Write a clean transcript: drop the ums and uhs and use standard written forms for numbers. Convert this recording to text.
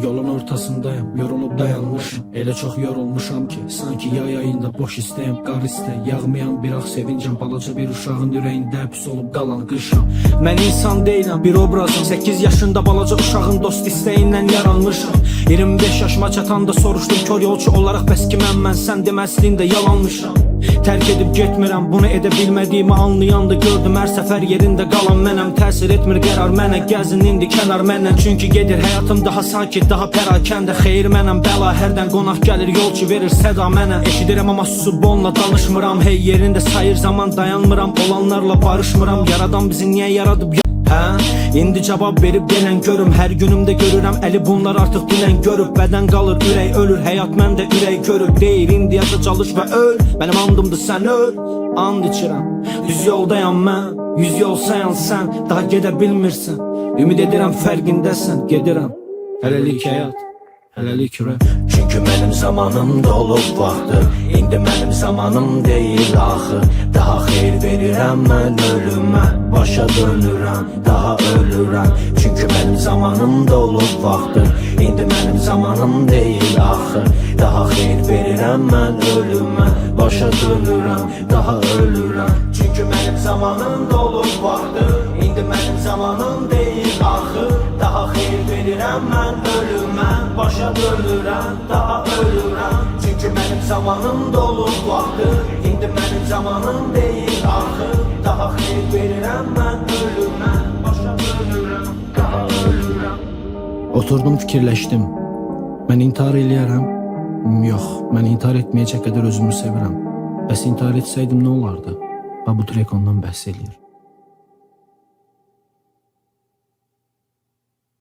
Yolun ortasındayım, yorulup dayanmışım. Elə çox yorulmuşam ki, sanki yay ayında boş istəyim, qar istə. Yağmayan bir ağ sevincəm, balaca bir uşağın ürəyində pis olub qalan qışam. Mən insan deyiləm, bir obrazım. 8 yaşında balaca uşağın dost istəyindən yaranmışam. 25 yaşıma çatanda soruşdum kör yolçu olaraq, bəs kiməm mən, sən demə əslində yalanmışam. Tərk edib getmirəm, bunu edə bilmədiyimi anlayanda gördüm hər səfər yerində qalan mənəm. Təsir etmir qərar mənə, gəzin indi kənar məndən. Çünki gedir həyatım daha sakit, daha pərakəndə. Xeyir mənəm, bəla hərdən qonaq gəlir, yolçu verir səda mənə. Eşidirəm amma susub onunla danışmıram. Hey yerində sayır zaman, dayanmıram, olanlarla barışmıram. Yaradan bizi niyə yaradıb? İndi cavab verib gələn görüm. Hər günümdə görürəm əli, bunlar artıq dünən görüb. Bədən qalır, ürək ölür, həyat məndə ürək görür. Deyir indi yaşa, çalış və öl, mənim andımdır sən öl. And içirəm, düz yoldayam mən, yüz yol sayan sən, daha gedə bilmirsən. Ümid edirəm fərqindəsən, gedirəm. Hələlik həyat, hələlik rap. Çünkü benim zamanım dolub vaxtı, indi mənim zamanım deyil axı. Daha xeyir verirəm mən ölümə, başa dönürəm, daha ölürəm. Çünkü benim zamanım dolub vaxtı, indi mənim zamanım deyil axı. Daha xeyir verirəm mən ölümə, başa dönürəm, daha ölürəm. Çünkü benim zamanım dolub vaxtı, indi mənim zamanım deyil axı. Daha xeyir verirəm mən ölümə, başa dönürəm, daha ölürəm. Çünkü benim zamanım dolub vaxtı, indi mənim zamanım deyil axı. Daha xeyir verirəm mən ölümə, başa dönürəm, daha ölürəm. Oturdum fikirləşdim, mən intihar eləyərəm. Yox, mən intihar etməyəcək qədər özümü sevirəm. Bəs intihar etsəydim nə olardı? Və bu trek ondan bəhs eləyir.